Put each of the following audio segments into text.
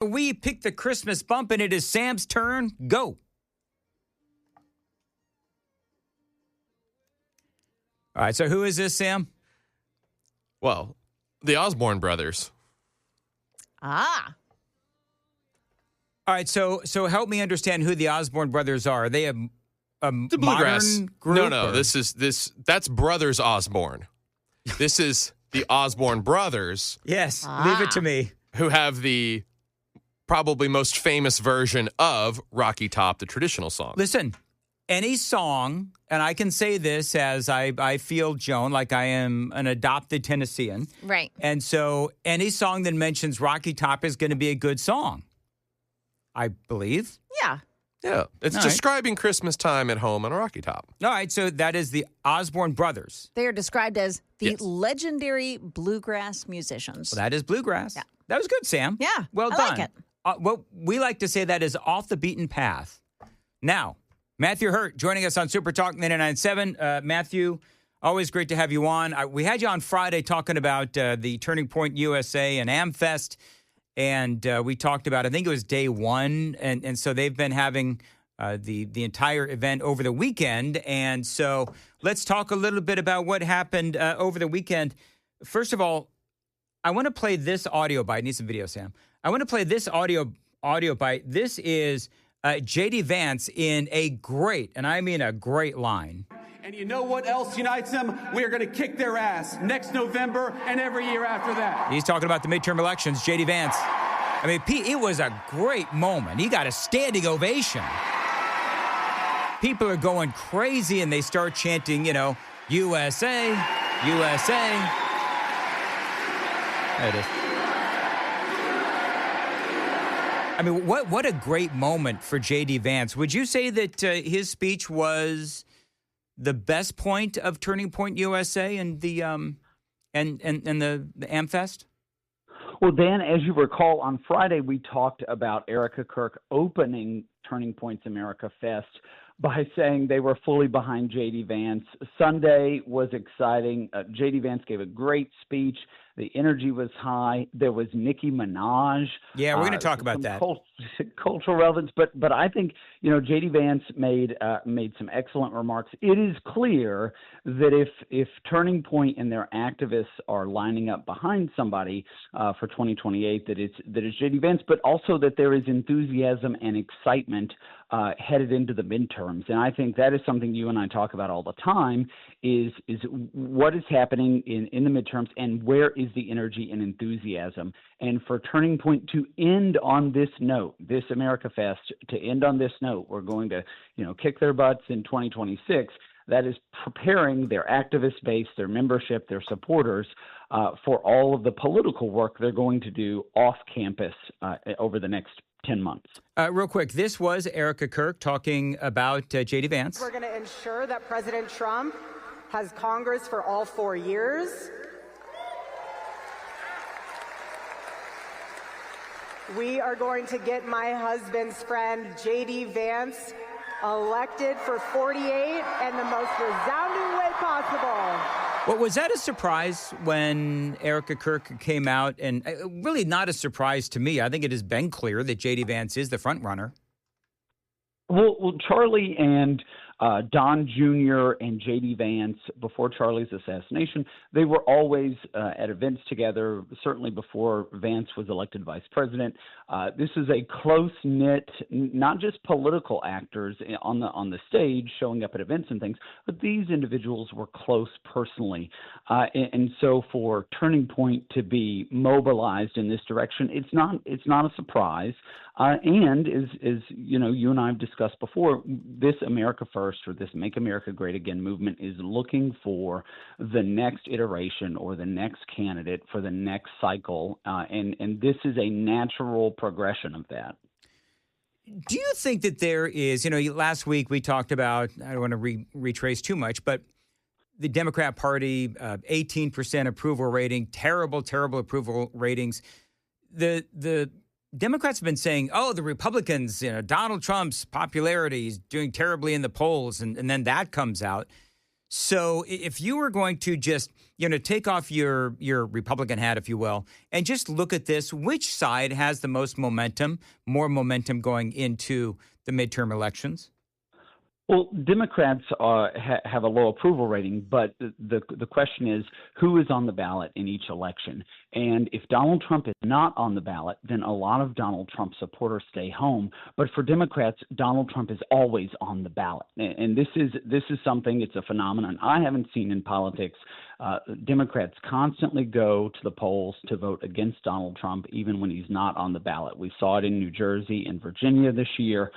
We picked the Christmas bump, and it is Sam's turn. Go. All right, so who is this, Sam? Well, the Osborne brothers. Ah. All right, so help me understand who the Osborne brothers are. Are they a The bluegrass modern group? No, or? that's Brothers Osborne. This is the Osborne brothers. Yes, leave it to me. Who have the probably most famous version of Rocky Top, the traditional song. Listen, any song, and I can say this as I feel, Joan, like I am an adopted Tennessean. Right. And so any song that mentions Rocky Top is going to be a good song, I believe. Yeah. Yeah, it's All describing Christmas time at home on a Rocky Top. All right, so that is the Osborne brothers. They are described as the Yes. legendary bluegrass musicians. Well, that is bluegrass. Yeah. That was good, Sam. Yeah, Well I done. like it. What we like to say that is off the beaten path. Now, Matthew Hurtt joining us on Super Talk 99.7. Matthew, always great to have you on. We had you on Friday talking about the Turning Point USA and AMFest, and we talked about, I think it was day one, and so they've been having the entire event over the weekend. And so let's talk a little bit about what happened over the weekend. First of all, I want to play this audio bite. I need some video, Sam. I want to play this audio bite. This is J.D. Vance in a great, and I mean a great line. And you know what else unites them? We are going to kick their ass next November and every year after that. He's talking about the midterm elections, J.D. Vance. I mean, Pete, it was a great moment. He got a standing ovation. People are going crazy, and they start chanting, USA, USA. There it is. I mean, what a great moment for J.D. Vance. Would you say that his speech was the best point of Turning Point USA and the and the AmFest? Well, Dan, as you recall, on Friday we talked about Erica Kirk opening Turning Point's America Fest by saying they were fully behind J.D. Vance. Sunday was exciting. J.D. Vance gave a great speech. The energy was high. There was Nicki Minaj. Yeah, we're going to talk about that. Cultural relevance, but I think J.D. Vance made some excellent remarks. It is clear that if Turning Point and their activists are lining up behind somebody for 2028, that it's J.D. Vance, but also that there is enthusiasm and excitement headed into the midterms. And I think that is something you and I talk about all the time, is what is happening in the midterms and where is the energy and enthusiasm. And for Turning Point to end on this note, this America Fest, to end on this note, we're going to kick their butts in 2026. That is preparing their activist base, their membership, their supporters for all of the political work they're going to do off campus over the next 10 months. Real quick, this was Erica Kirk talking about J.D. Vance. We're going to ensure that President Trump has Congress for all 4 years. We are going to get my husband's friend, J.D. Vance, elected for 48 in the most resounding way possible. Well, was that a surprise when Erica Kirk came out? And really not a surprise to me. I think it has been clear that J.D. Vance is the front runner. Well, Charlie and Don Jr. and J.D. Vance, before Charlie's assassination, they were always at events together, certainly before Vance was elected vice president. This is a close-knit, not just political actors on the stage showing up at events and things, but these individuals were close personally. And so for Turning Point to be mobilized in this direction, it's not a surprise. And as you and I have discussed before, this America First, or this Make America Great Again movement, is looking for the next iteration or the next candidate for the next cycle. And this is a natural progression of that. Do you think that there is, last week we talked about, I don't want to retrace too much, but the Democrat Party, 18% approval rating, terrible approval ratings. The Democrats have been saying, the Republicans, Donald Trump's popularity is doing terribly in the polls, and then that comes out. So if you were going to just, take off your Republican hat, if you will, and just look at this, which side has the most momentum, more momentum going into the midterm elections? Well, Democrats have a low approval rating, but the question is who is on the ballot in each election. And if Donald Trump is not on the ballot, then a lot of Donald Trump supporters stay home. But for Democrats, Donald Trump is always on the ballot. And this is something, it's a phenomenon I haven't seen in politics. Democrats constantly go to the polls to vote against Donald Trump, even when he's not on the ballot. We saw it in New Jersey and Virginia this year,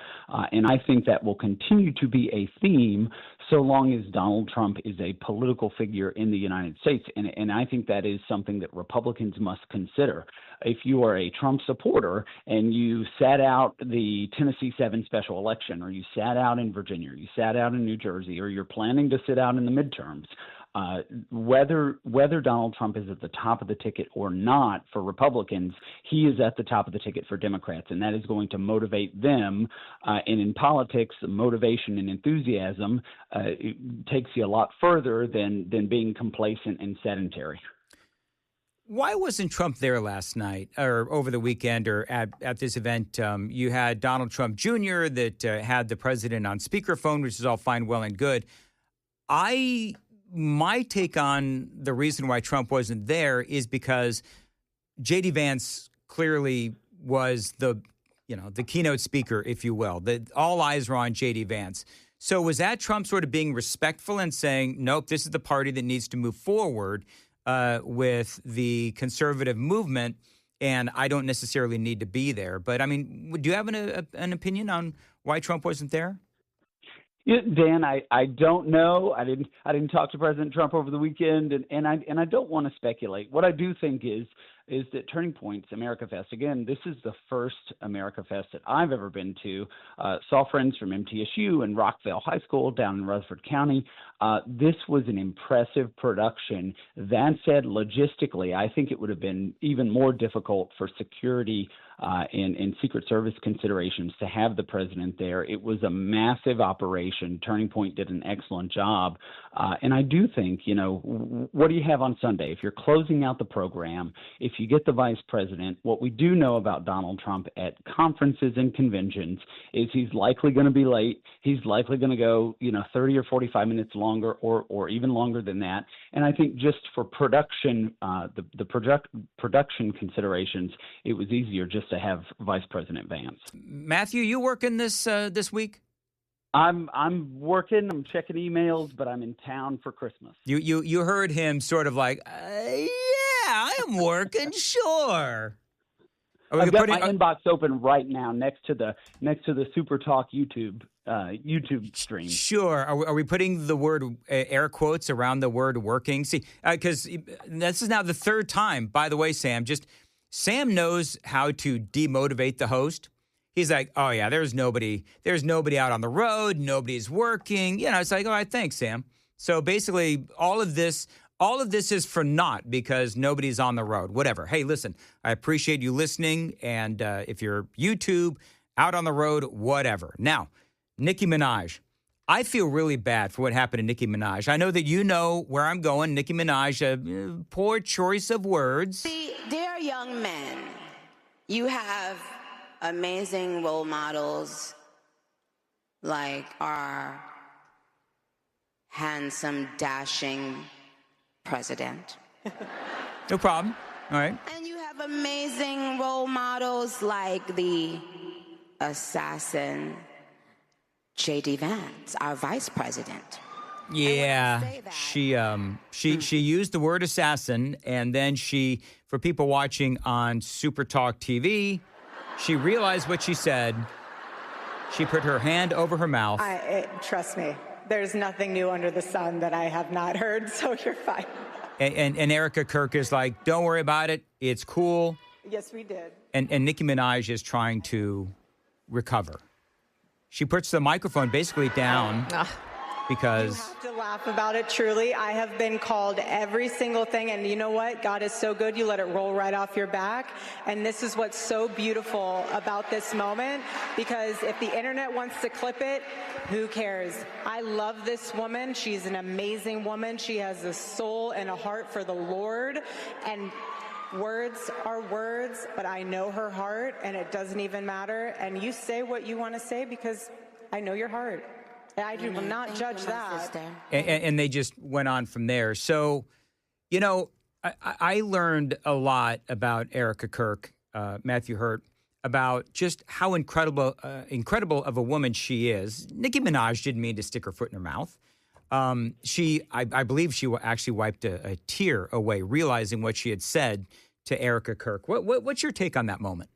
and I think that will continue to be a theme so long as Donald Trump is a political figure in the United States. And I think that is something that Republicans must consider. If you are a Trump supporter and you sat out the Tennessee 7 special election, or you sat out in Virginia, or you sat out in New Jersey, or you're planning to sit out in the midterms, whether Donald Trump is at the top of the ticket or not for Republicans, he is at the top of the ticket for Democrats, and that is going to motivate them. And in politics, motivation and enthusiasm it takes you a lot further than being complacent and sedentary. Why wasn't Trump there last night or over the weekend or at this event? You had Donald Trump Jr. that had the president on speakerphone, which is all fine, well, and good. My take on the reason why Trump wasn't there is because J.D. Vance clearly was the keynote speaker, if you will. All eyes were on J.D. Vance. So was that Trump sort of being respectful and saying, nope, this is the party that needs to move forward with the conservative movement, and I don't necessarily need to be there? But, I mean, do you have an opinion on why Trump wasn't there? Yeah, Dan, I don't know. I didn't talk to President Trump over the weekend, and I don't want to speculate. What I do think is that Turning Point's AmericaFest, again, this is the first AmericaFest that I've ever been to. Saw friends from MTSU and Rockville High School down in Rutherford County. This was an impressive production. That said, logistically, I think it would have been even more difficult for security and Secret Service considerations to have the president there. It was a massive operation. Turning Point did an excellent job. And I do think, what do you have on Sunday? If you're closing out the program, if you get the vice president, what we do know about Donald Trump at conferences and conventions is he's likely going to be late. He's likely going to go, 30 or 45 minutes longer or even longer than that. And I think just for production, production considerations, it was easier just to have Vice President Vance. Matthew, you working this week? I'm working. I'm checking emails, but I'm in town for Christmas. You heard him sort of like, yeah, I am working. Sure. I've got my inbox open right now next to the Super Talk YouTube stream. Sure. Are we putting the word air quotes around the word working? See, because this is now the third time, by the way, Sam knows how to demotivate the host. He's like, oh yeah, there's nobody out on the road, nobody's working. It's like, all right, thanks, Sam. So basically all of this is for naught because nobody's on the road. Whatever. Hey, listen, I appreciate you listening, and if you're YouTube, out on the road, whatever. Now, Nicki Minaj. I feel really bad for what happened to Nicki Minaj. I know that you know where I'm going. Nicki Minaj, poor choice of words. See, dear young men, you have amazing role models like our handsome, dashing president. No problem. All right. And you have amazing role models like the assassin J.D. Vance, our vice president. Yeah, she used the word assassin, and then for people watching on Super Talk TV, she realized what she said. She put her hand over her mouth. Trust me, there's nothing new under the sun that I have not heard, so you're fine. And Erica Kirk is like, don't worry about it. It's cool. Yes, we did. And Nicki Minaj is trying to recover. She puts the microphone basically down. because You have to laugh about it, truly. I have been called every single thing, and you know what? God is so good, you let it roll right off your back. And this is what's so beautiful about this moment, because if the internet wants to clip it, who cares? I love this woman. She's an amazing woman. She has a soul and a heart for the Lord, and words are words, but I know her heart, and it doesn't even matter. And you say what you want to say because I know your heart. I do not judge that. and they just went on from there. So, you know, I learned a lot about Erica Kirk, Matthew Hurtt, about just how incredible of a woman she is. Nicki Minaj didn't mean to stick her foot in her mouth. I believe she actually wiped a tear away, realizing what she had said to Erica Kirk. What's your take on that moment?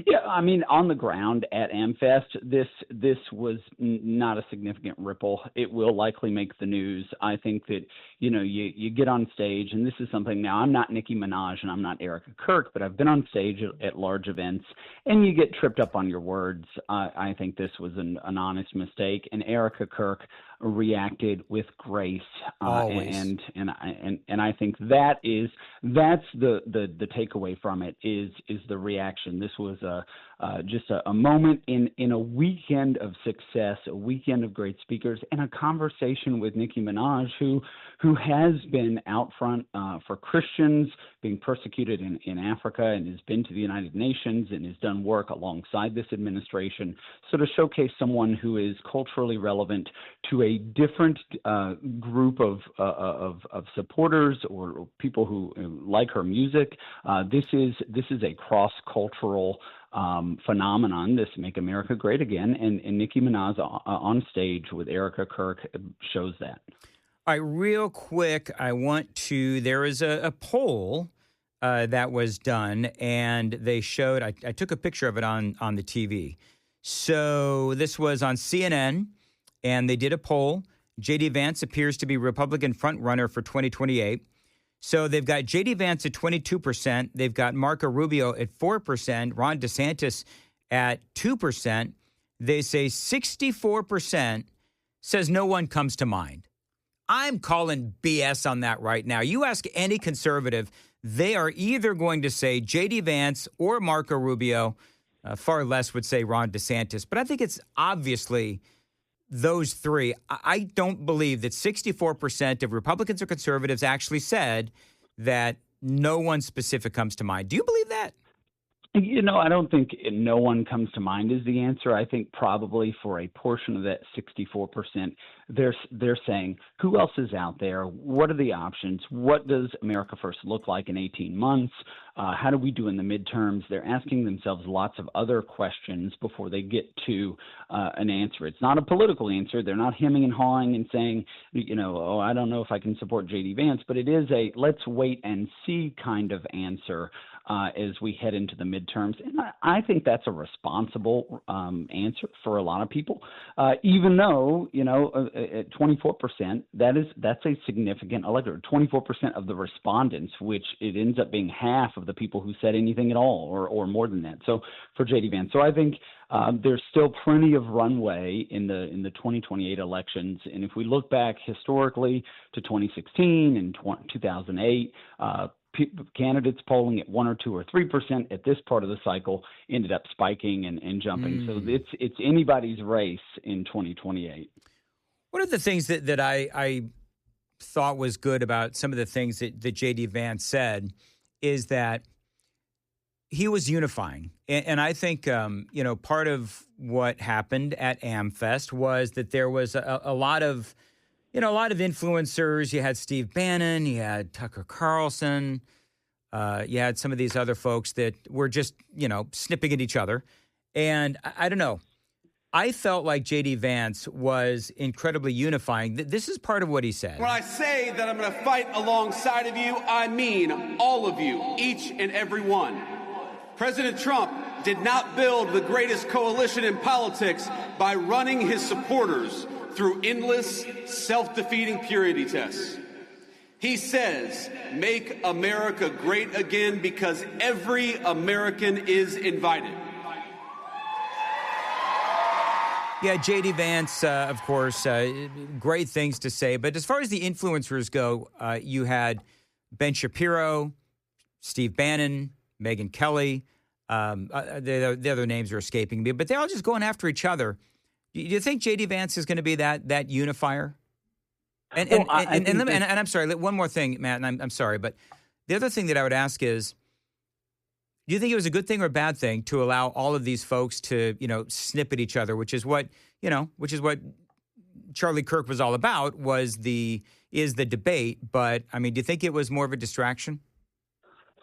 Yeah, I mean, on the ground at AMFest, this was not a significant ripple. It will likely make the news. I think that, you know, you get on stage, and this is something, now I'm not Nicki Minaj and I'm not Erica Kirk, but I've been on stage at large events, and you get tripped up on your words. I think this was an honest mistake, and Erica Kirk reacted with grace, and I think that's the takeaway from it is the reaction. This was just a moment in a weekend of success, a weekend of great speakers, and a conversation with Nicki Minaj, who has been out front for Christians being persecuted in Africa, and has been to the United Nations and has done work alongside this administration. So to showcase someone who is culturally relevant to a different group of supporters or people who like her music, this is a cross-cultural phenomenon, this Make America Great Again, and Nicki Minaj on stage with Erica Kirk shows that. All right, real quick, there is a poll that was done, and they showed, I took a picture of it on the TV. So this was on CNN, and they did a poll. J.D. Vance appears to be Republican frontrunner for 2028. So they've got J.D. Vance at 22%. They've got Marco Rubio at 4%. Ron DeSantis at 2%. They say 64% says no one comes to mind. I'm calling BS on that right now. You ask any conservative, they are either going to say J.D. Vance or Marco Rubio. Far less would say Ron DeSantis. But I think it's obviously those three. I don't believe that 64% of Republicans or conservatives actually said that no one specific comes to mind. Do you believe that? You know, I don't think no one comes to mind is the answer. I think probably for a portion of that 64%, they're saying, who else is out there? What are the options? What does America First look like in 18 months? How do we do in the midterms? They're asking themselves lots of other questions before they get to an answer. It's not a political answer. They're not hemming and hawing and saying, you know, oh, I don't know if I can support J.D. Vance, but it is a let's wait and see kind of answer as we head into the midterms. And I think that's a responsible answer for a lot of people, even though, you know, at 24%, that's a significant electorate. 24% of the respondents, which it ends up being half of the people who said anything at all or more than that. So for J.D. Vance. So I think there's still plenty of runway in the 2028 elections. And if we look back historically to 2016 and 2008, candidates polling at 1 or 2 or 3% at this part of the cycle ended up spiking and jumping. So it's anybody's race in 2028. One of the things that I thought was good about some of the things that J.D. Vance said is that he was unifying. And I think, you know, part of what happened at AMFest was that there was a lot of influencers. You had Steve Bannon, you had Tucker Carlson, you had some of these other folks that were just, you know, snipping at each other. And I don't know. I felt like J.D. Vance was incredibly unifying. This is part of what he said. When I say that I'm going to fight alongside of you, I mean all of you, each and every one. President Trump did not build the greatest coalition in politics by running his supporters through endless, self-defeating purity tests. He says, make America great again because every American is invited. Yeah, J.D. Vance, of course, great things to say. But as far as the influencers go, you had Ben Shapiro, Steve Bannon, Megyn Kelly. The other names are escaping me, but they're all just going after each other. Do you think J.D. Vance is going to be that unifier? And I'm sorry, one more thing, Matt, and I'm sorry, but the other thing that I would ask is, do you think it was a good thing or a bad thing to allow all of these folks to, snip at each other, which is what Charlie Kirk was all about, is the debate. But, I mean, do you think it was more of a distraction?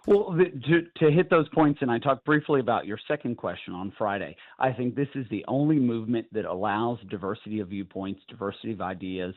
Well, to hit those points, and I talked briefly about your second question on Friday, I think this is the only movement that allows diversity of viewpoints, diversity of ideas.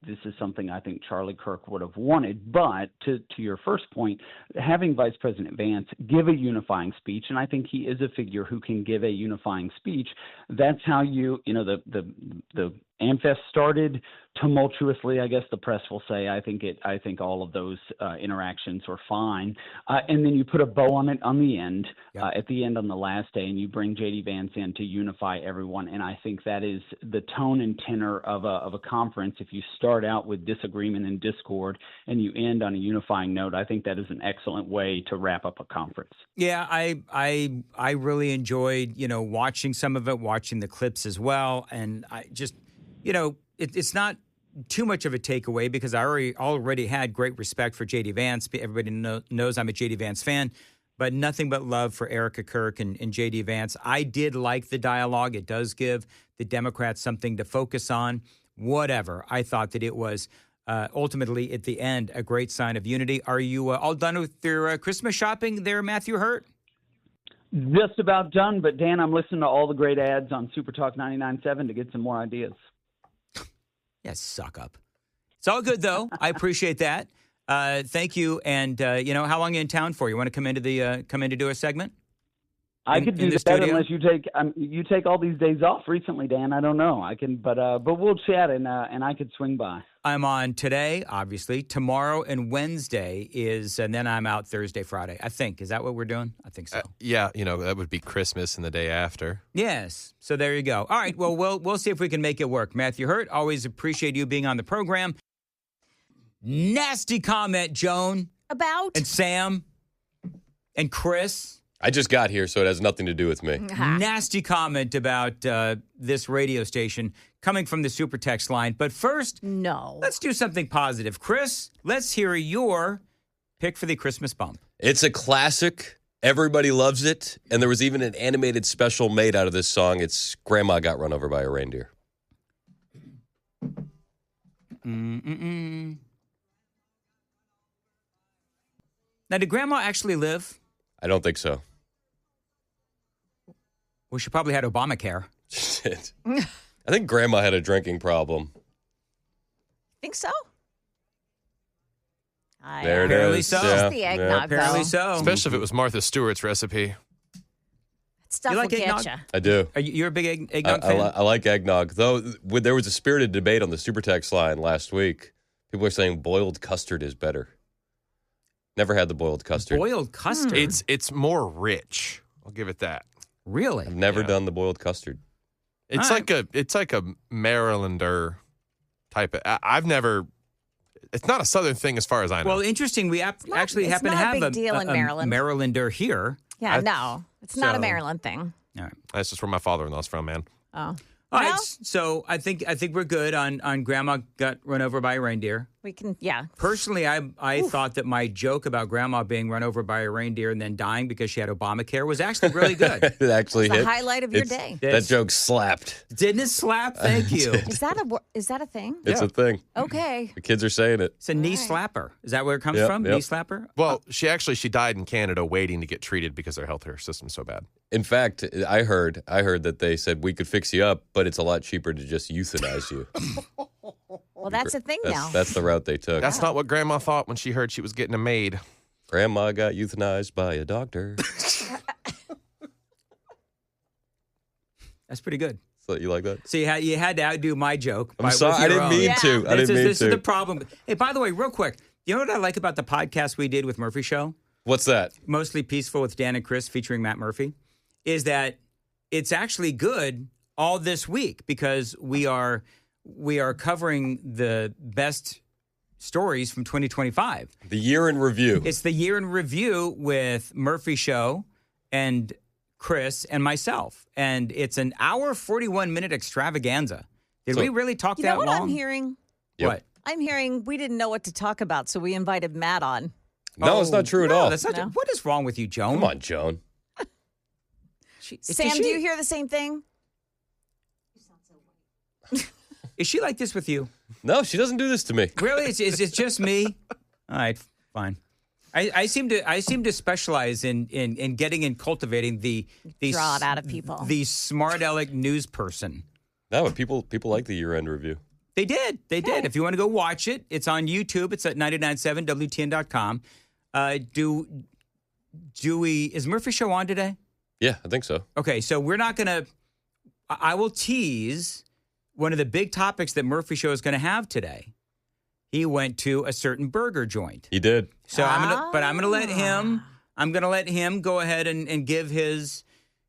This is something I think Charlie Kirk would have wanted. But to your first point, having Vice President Vance give a unifying speech, and I think he is a figure who can give a unifying speech, that's how the AMFest started tumultuously, I guess the press will say. I think all of those interactions were fine. And then you put a bow on it on the end, at the end on the last day, and you bring J.D. Vance in to unify everyone. And I think that is the tone and tenor of a conference. If you start out with disagreement and discord and you end on a unifying note, I think that is an excellent way to wrap up a conference. Yeah, I really enjoyed, watching some of it, watching the clips as well. And I just, it's not too much of a takeaway because I already had great respect for J.D. Vance. Everybody knows I'm a J.D. Vance fan, but nothing but love for Erica Kirk and J.D. Vance. I did like the dialogue. It does give the Democrats something to focus on. Whatever. I thought that it was ultimately, at the end, a great sign of unity. Are you all done with your Christmas shopping there, Matthew Hurtt? Just about done, but Dan, I'm listening to all the great ads on Super Talk 99.7 to get some more ideas. Yeah, suck up. It's all good, though. I appreciate that. Thank you. And, how long are you in town for? You want to come in to do a segment? I could do that unless you take all these days off recently, Dan. I don't know. I can, but we'll chat and I could swing by. I'm on today, obviously. Tomorrow and Wednesday and then I'm out Thursday, Friday. I think. Is that what we're doing? I think so. Yeah, that would be Christmas and the day after. Yes. So there you go. All right. Well, we'll see if we can make it work. Matthew Hurtt, always appreciate you being on the program. Nasty comment, Joan. About? And Sam. And Chris. I just got here, so it has nothing to do with me. Nasty comment about this radio station coming from the super text line. But first, let's do something positive. Chris, let's hear your pick for the Christmas bump. It's a classic. Everybody loves it. And there was even an animated special made out of this song. It's Grandma Got Run Over by a Reindeer. Now, did Grandma actually live? I don't think so. Well, she probably had Obamacare. Shit. I think Grandma had a drinking problem. Think so? There it Apparently is. so. Yeah. The eggnog, Apparently though. so. Especially if it was Martha Stewart's recipe. That stuff You like will eggnog? get you. I do. You're a big eggnog fan? I like eggnog. Though there was a spirited debate on the super text line last week. People are saying boiled custard is better. Never had the boiled custard. Boiled custard? It's more rich. I'll give it that. Really? I've never done the boiled custard. It's like a Marylander type of. I've never. It's not a Southern thing as far as I know. Well, interesting. We actually happen to have a big deal in Maryland. Marylander here. Yeah, no. It's not a Maryland thing. All right. That's just where my father-in-law's from, man. Oh. All right. So I think we're good on Grandma got run over by a reindeer. We can, yeah. Personally, I thought that my joke about Grandma being run over by a reindeer and then dying because she had Obamacare was actually really good. It actually It's hit. the highlight of your day. That joke slapped. Didn't it slap? Thank you. Is that a thing? It's a thing. Okay. The kids are saying it. It's a knee slapper. Is that where it comes Yep, from? yep. Knee slapper? Well, she died in Canada waiting to get treated because their healthcare system's so bad. In fact, I heard that they said we could fix you up, but it's a lot cheaper to just euthanize you. Well, that's a thing now. That's the route they took. That's not what Grandma thought when she heard she was getting a maid. Grandma got euthanized by a doctor. That's pretty good. So you like that? So you had to outdo my joke. I'm sorry. I didn't mean to. I didn't mean This to. is the problem. Hey, by the way, real quick, you know what I like about the podcast we did with Murphy Show? What's that? Mostly Peaceful with Dan and Chris featuring Matt Murphy, is that it's actually good all this week because we are covering the best stories from 2025. The year in review. It's the year in review with Murphy Show and Chris and myself. And it's an hour, 41-minute extravaganza. Did we really talk You that know what long? I'm hearing? Yep. What? I'm hearing we didn't know what to talk about, so we invited Matt on. No, it's not true at all. That's not No. What is wrong with you, Joan? Come on, Joan. Sam, do you hear the same thing? Is she like this with you? No, she doesn't do this to me. Really? Is it just me? All right, fine. I seem to specialize in getting and cultivating the Draw it out of people. The smart aleck news person. No, but people like the year-end review. They did. If you want to go watch it, it's on YouTube. It's at 997wtn.com. Is Murphy Show on today? Yeah, I think so. Okay, so we're not going to – I will tease one of the big topics that Murphy Show is going to have today. He went to a certain burger joint. He did. So I'm going to let him go ahead and give his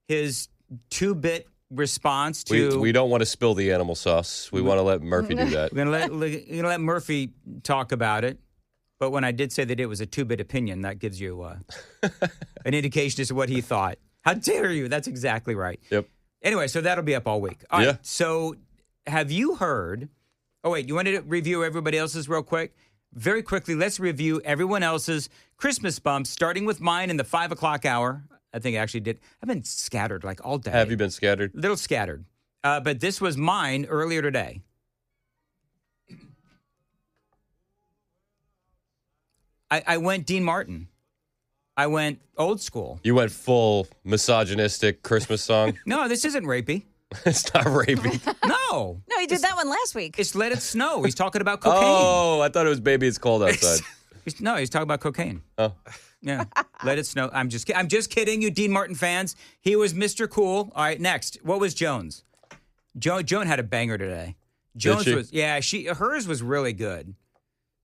2-bit response to. We don't want to spill the animal sauce. We want to let Murphy do that. We're going to let Murphy talk about it. But when I did say that it was a 2-bit opinion, that gives you an indication as to what he thought. How dare you? That's exactly right. Yep. Anyway, so that'll be up all week. All Yeah. right. So have you heard? Oh, wait. You wanted to review everybody else's real quick? Very quickly, let's review everyone else's Christmas bumps, starting with mine in the 5 o'clock hour. I think I actually did. I've been scattered like all day. Have you been scattered? A little scattered. But this was mine earlier today. I went Dean Martin. I went old school. You went full misogynistic Christmas song? No, this isn't rapey. It's not rapey. No. No, he did that one last week. It's Let It Snow. He's talking about cocaine. Oh, I thought it was Baby It's Cold Outside. He's talking about cocaine. Oh. Yeah. Let It Snow. I'm just kidding, you Dean Martin fans. He was Mr. Cool. All right, next. What was Jones? Joan had a banger today. Jones Did was hers was really good.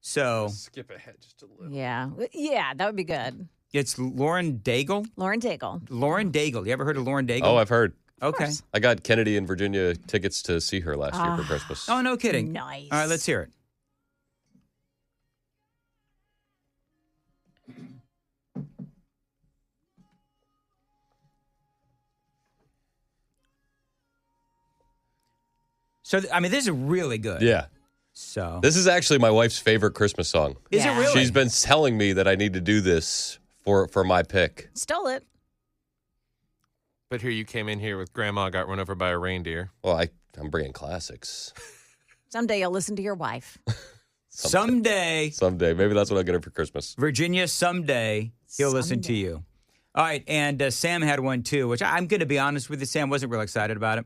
So Skip ahead just a little. Yeah, that would be good. it's Lauren Daigle. Lauren Daigle. Lauren Daigle. You ever heard of Lauren Daigle? Oh, I've heard. Okay. I got Kennedy and Virginia tickets to see her last year for Christmas. Oh, no kidding. Nice. All right, let's hear it. So, this is really good. Yeah. So This is actually my wife's favorite Christmas song. is Yeah. it really? She's been telling me that I need to do this for my pick. Stole it. But here you came in here with Grandma got run over by a reindeer. Well, I'm bringing classics. Someday you'll listen to your wife. Someday, Someday. Maybe that's what I'll get her for Christmas. Virginia, someday he'll listen to you. All right, and Sam had one too, which I'm going to be honest with you, Sam wasn't real excited about it.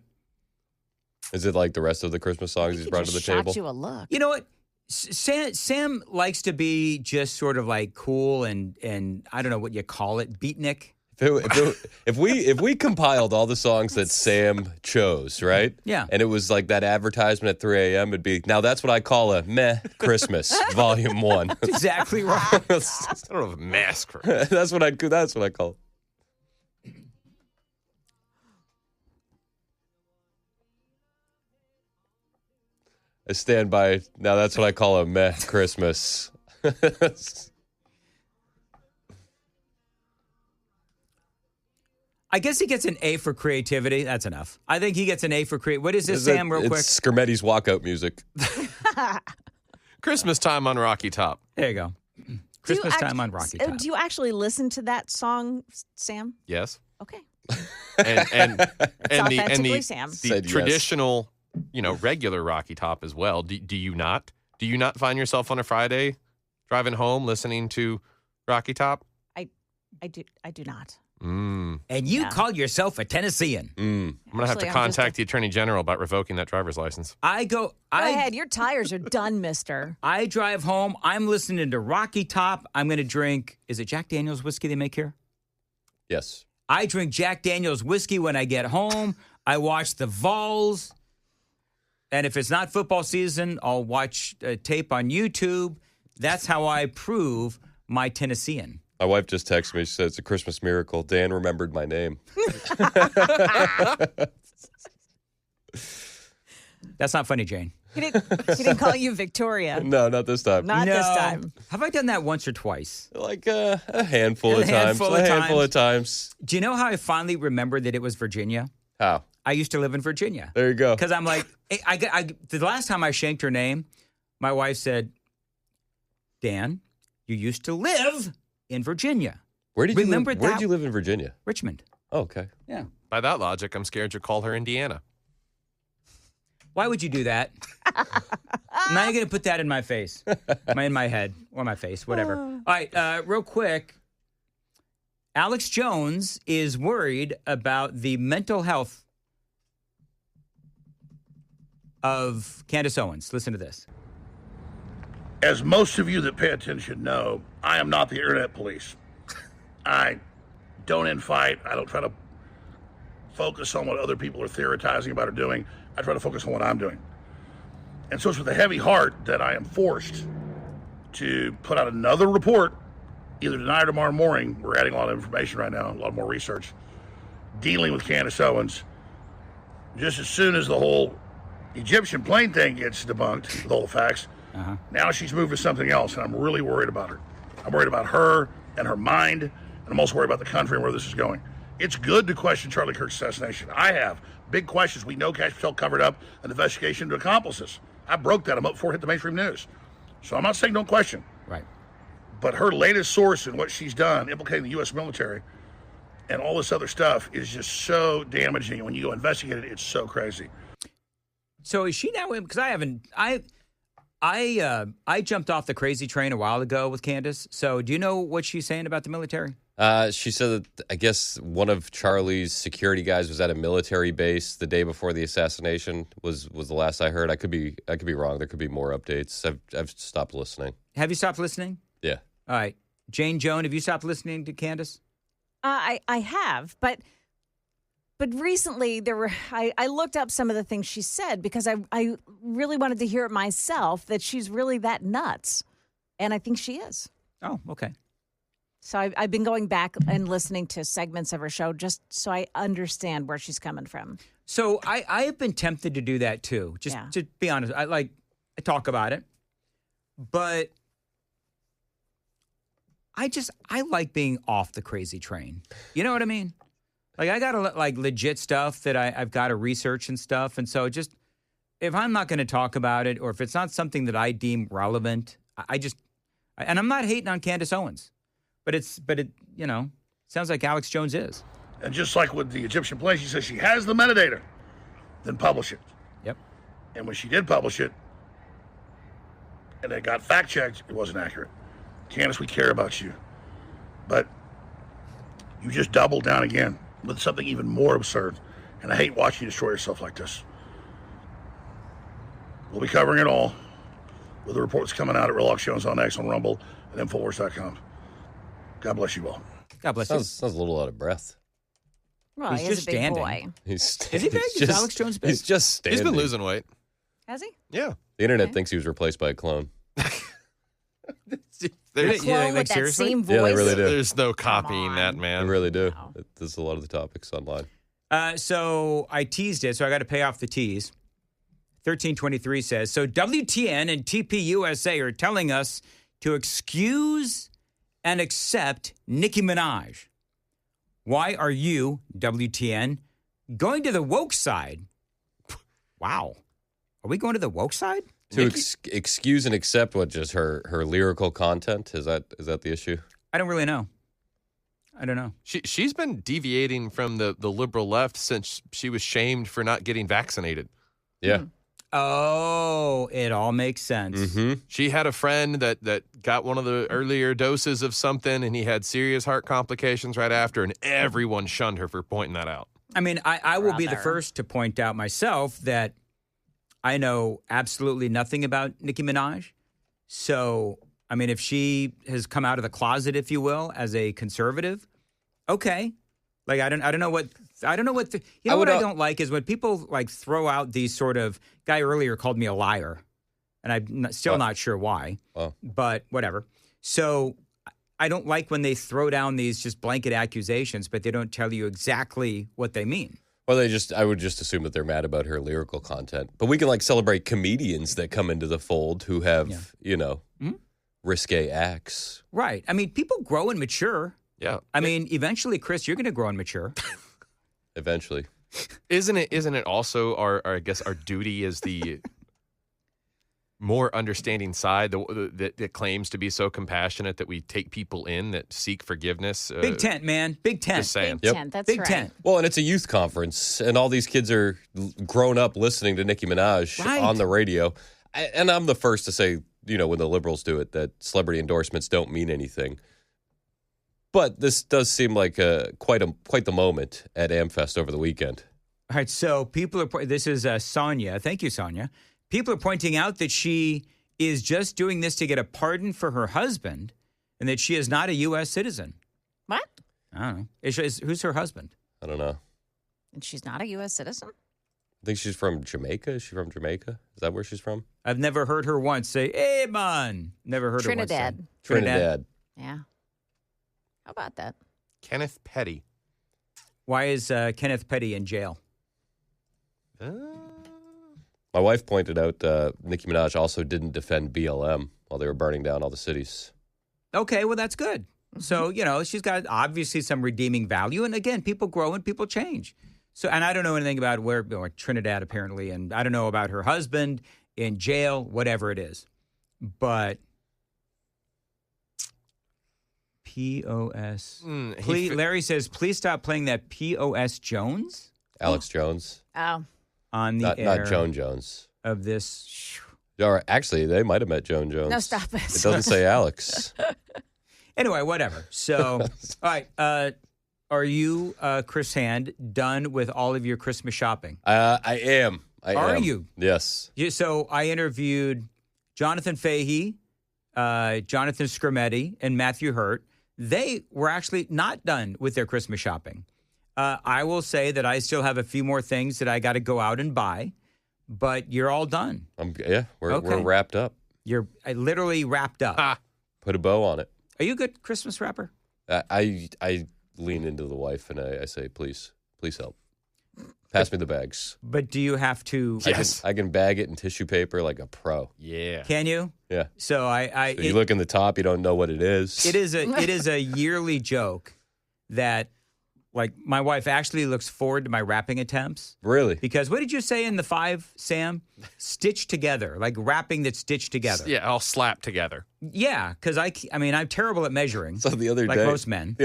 Is it like the rest of the Christmas songs he's He brought to the just shot table? you a look. You know what? Sam likes to be just sort of like cool and I don't know what you call it, beatnik. If we compiled all the songs that Sam chose, right? Yeah. And it was like that advertisement at 3 a.m., it'd be, now that's what I call a meh Christmas, volume 1. That's exactly right. I don't know if mask. That's what I call it. I stand by, now that's what I call a meh Christmas. I guess he gets an A for creativity. That's enough. I think he gets an A for creativity. What is this, Sam, real quick? It's Skermetti's walkout music. Christmas time on Rocky Top. There you go. Christmas time on Rocky Top. Do you actually listen to that song, Sam? Yes. Okay. And authentically Sam. the Said yes. traditional, regular Rocky Top as well. Do you not? Do you not find yourself on a Friday driving home listening to Rocky Top? I do not. And you call yourself a Tennessean. I'm going to have to contact the Attorney General about revoking that driver's license. Go ahead. Your tires are done, mister. I drive home. I'm listening to Rocky Top. I'm going to drink, is it Jack Daniel's whiskey they make here? Yes. I drink Jack Daniel's whiskey when I get home. I watch the Vols. And if it's not football season, I'll watch tape on YouTube. That's how I prove my Tennessean. My wife just texted me. She said, it's a Christmas miracle. Dan remembered my name. That's not funny, Jane. He didn't call you Victoria. No, not this time. Not this time. Have I done that once or twice? Like a handful of times. handful A of handful times. of times. Do you know how I finally remembered that it was Virginia? How? I used to live in Virginia. There you go. Because I'm like, the last time I shanked her name, my wife said, Dan, you used to live in Virginia. Where did you Remember live? Where that- did you live in Virginia? Richmond. Oh, okay. Yeah. By that logic, I'm scared you'll call her Indiana. Why would you do that? Now you're going to put that in my face, in my head, or my face, whatever. All right, real quick. Alex Jones is worried about the mental health of Candace Owens. Listen to this. As most of you that pay attention know, I am not the internet police. I don't infight. I don't try to focus on what other people are theorizing about or doing. I try to focus on what I'm doing. And so it's with a heavy heart that I am forced to put out another report, either tonight or tomorrow morning. We're adding a lot of information right now, a lot more research, dealing with Candace Owens. Just as soon as the whole Egyptian plane thing gets debunked with all the facts, now she's moved to something else, and I'm really worried about her. I'm worried about her and her mind, and I'm also worried about the country and where this is going. It's good to question Charlie Kirk's assassination. I have big questions. We know Cash Patel covered up an investigation into accomplices. I broke that. I'm up before it hit the mainstream news. So I'm not saying don't question. Right. But her latest source and what she's done, implicating the U.S. military and all this other stuff, is just so damaging. And when you go investigate it, it's so crazy. So is she now? Because I jumped off the crazy train a while ago with Candace. So do you know what she's saying about the military? She said that I guess one of Charlie's security guys was at a military base the day before the assassination. Was the last I heard. I could be wrong. There could be more updates. I've stopped listening. Have you stopped listening? Yeah. All right, Jane Joan, have you stopped listening to Candace? I have, but recently I looked up some of the things she said because I really wanted to hear it myself that she's really that nuts, and I think she is. Oh, okay. So I've been going back and listening to segments of her show just so I understand where she's coming from. So I have been tempted to do that too. Just to be honest, I talk about it, but I like being off the crazy train. You know what I mean? Like I got like legit stuff that I've got to research and stuff, and so just if I'm not going to talk about it or if it's not something that I deem relevant, and I'm not hating on Candace Owens. But it sounds like Alex Jones is. And just like with the Egyptian plane, she says she has the metadata, then publish it. Yep. And when she did publish it, and it got fact-checked, it wasn't accurate. Candace, we care about you. But you just doubled down again with something even more absurd. And I hate watching you destroy yourself like this. We'll be covering it all with the reports coming out at Real Talk Jones on X, on Rumble, and Infowars.com. God bless you all. God bless you. Sounds a little out of breath. Well, He's he is just a big standing. boy. Is he big? Is Alex Jones big? He's just standing. He's been losing weight. Has he? Yeah. The internet thinks he was replaced by a clone. There's, Clone with that seriously? same voice. Yeah, they really do. there's no copying on. that, They man. really do. Wow. There's a lot of the topics online. So I teased it, so I got to pay off the tease. 1323 says, so WTN and TPUSA are telling us to excuse and accept Nicki Minaj. Why are you, WTN, going to the woke side? Wow. Are we going to the woke side? To excuse and accept what, just her lyrical content? Is that the issue? I don't really know. I don't know. She's been deviating from the liberal left since she was shamed for not getting vaccinated. Yeah. Oh, it all makes sense. Mm-hmm. She had a friend that got one of the earlier doses of something, and he had serious heart complications right after, and everyone shunned her for pointing that out. I mean, I will be the Brother. first to point out myself that I know absolutely nothing about Nicki Minaj. So, I mean, if she has come out of the closet, if you will, as a conservative, okay. Like I don't know what what I don't like is when people like throw out these sort of guy earlier called me a liar, and I'm still not sure why, but whatever. So I don't like when they throw down these just blanket accusations, but they don't tell you exactly what they mean. Well, I would just assume that they're mad about her lyrical content. But we can like celebrate comedians that come into the fold who have, risque acts. Right. I mean, people grow and mature. Yeah. I mean, eventually, Chris, you're going to grow and mature. Eventually. Isn't it also our I guess our duty as the more understanding side that claims to be so compassionate that we take people in that seek forgiveness? Big tent, man. Big tent. Just saying. Big tent, that's Big right. tent. Well, and it's a youth conference, and all these kids are grown up listening to Nicki Minaj Right. on the radio. And I'm the first to say, when the liberals do it, that celebrity endorsements don't mean anything. But this does seem like quite the moment at AMFest over the weekend. All right, so people are. This is Sonia. Thank you, Sonia. People are pointing out that she is just doing this to get a pardon for her husband, and that she is not a U.S. citizen. What? I don't know. Who's her husband? I don't know. And she's not a U.S. citizen? I think she's from Jamaica. Is she from Jamaica? Is that where she's from? I've never heard her once say, "Hey, man." Never heard her once say. Trinidad. Yeah. How about that? Kenneth Petty. Why is Kenneth Petty in jail? My wife pointed out Nicki Minaj also didn't defend BLM while they were burning down all the cities. Okay, well, that's good. So, she's got obviously some redeeming value. And again, people grow and people change. So, and I don't know anything about where Trinidad apparently, and I don't know about her husband in jail, whatever it is. But POS. Larry says, please stop playing that POS Jones. Alex Jones. Oh. On the air. Not Joan Jones. Of this. Or actually, they might have met Joan Jones. No, stop it. It doesn't say Alex. Anyway, whatever. So, all right. Are you, Chris Hand, done with all of your Christmas shopping? I am. Are you? Yes. So I interviewed Jonathan Fahey, Jonathan Scrimetti, and Matthew Hurtt. They were actually not done with their Christmas shopping. I will say that I still have a few more things that I got to go out and buy, but you're all done. We're wrapped up. You're literally wrapped up. Put a bow on it. Are you a good Christmas wrapper? I lean into the wife and I say, please help. Pass me the bags. But do you have to? Yes. I can bag it in tissue paper like a pro. Yeah. Can you? Yeah. So So you look in the top, you don't know what it is. It is a yearly joke that, like, my wife actually looks forward to my wrapping attempts. Really? Because what did you say in the 5, Sam? Stitched together, like wrapping that's stitched together. Yeah, all slapped together. Yeah, because I'm terrible at measuring. So the other like day, most men.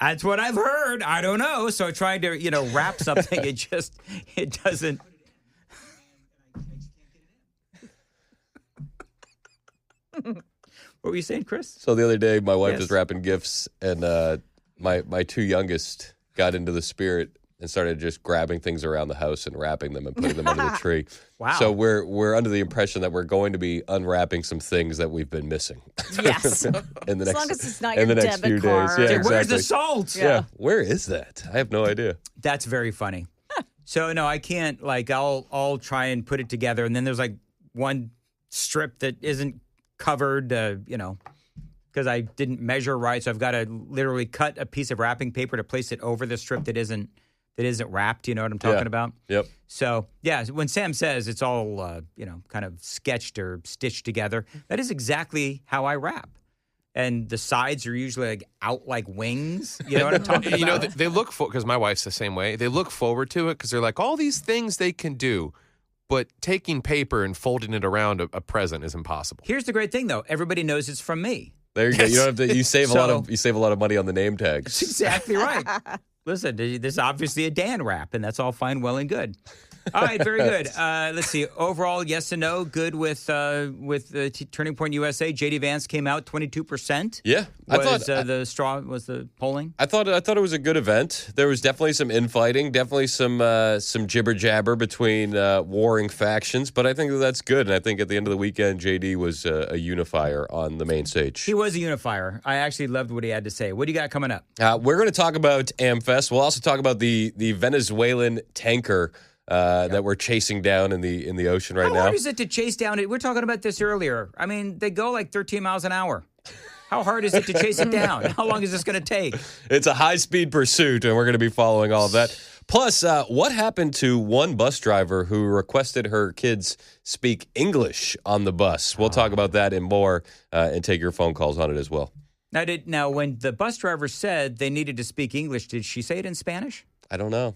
That's what I've heard. I don't know. So trying to wrap something, it doesn't. What were you saying, Chris? So the other day, my wife was wrapping gifts, and my two youngest got into the spirit and started just grabbing things around the house and wrapping them and putting them under the tree. Wow. So we're under the impression that we're going to be unwrapping some things that we've been missing. Yes. in the next, as long as it's not your in the next debit few card. days. Yeah, Dude, where's exactly. the salt? Yeah. Where is that? I have no idea. That's very funny. So no, I can't. Like, I'll try and put it together, and then there's like one strip that isn't covered. Because I didn't measure right, so I've got to literally cut a piece of wrapping paper to place it over the strip that isn't wrapped. You know what I'm talking about? Yep. So yeah, when Sam says it's all kind of sketched or stitched together, that is exactly how I wrap. And the sides are usually like out like wings. You know what I'm talking about? They look for, because my wife's the same way. They look forward to it because they're like, all these things they can do, but taking paper and folding it around a present is impossible. Here's the great thing, though. Everybody knows it's from me. There you go. You don't have to. You save a lot of money on the name tags. That's exactly right. Listen, this is obviously a Dan wrap, and that's all fine, well, and good. All right, very good. Let's see. Overall, yes and no. Good with Turning Point USA. JD Vance came out 22%. Yeah, Was the polling? I thought it was a good event. There was definitely some infighting, definitely some jibber jabber between warring factions, but I think that's good. And I think at the end of the weekend, JD was a unifier on the main stage. He was a unifier. I actually loved what he had to say. What do you got coming up? We're going to talk about AMFest. We'll also talk about the Venezuelan tanker that we're chasing down in the ocean right now. How hard is it to chase down it? We were talking about this earlier. I mean, they go like 13 miles an hour. How hard is it to chase it down? How long is this going to take? It's a high-speed pursuit, and we're going to be following all of that. Plus, what happened to one bus driver who requested her kids speak English on the bus? We'll talk about that and more and take your phone calls on it as well. Now, when the bus driver said they needed to speak English, did she say it in Spanish? I don't know.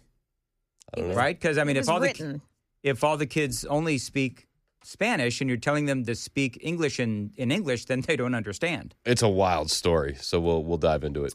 Right? Because, I mean, if all the kids only speak Spanish and you're telling them to speak English in English, then they don't understand. It's a wild story, so we'll dive into it.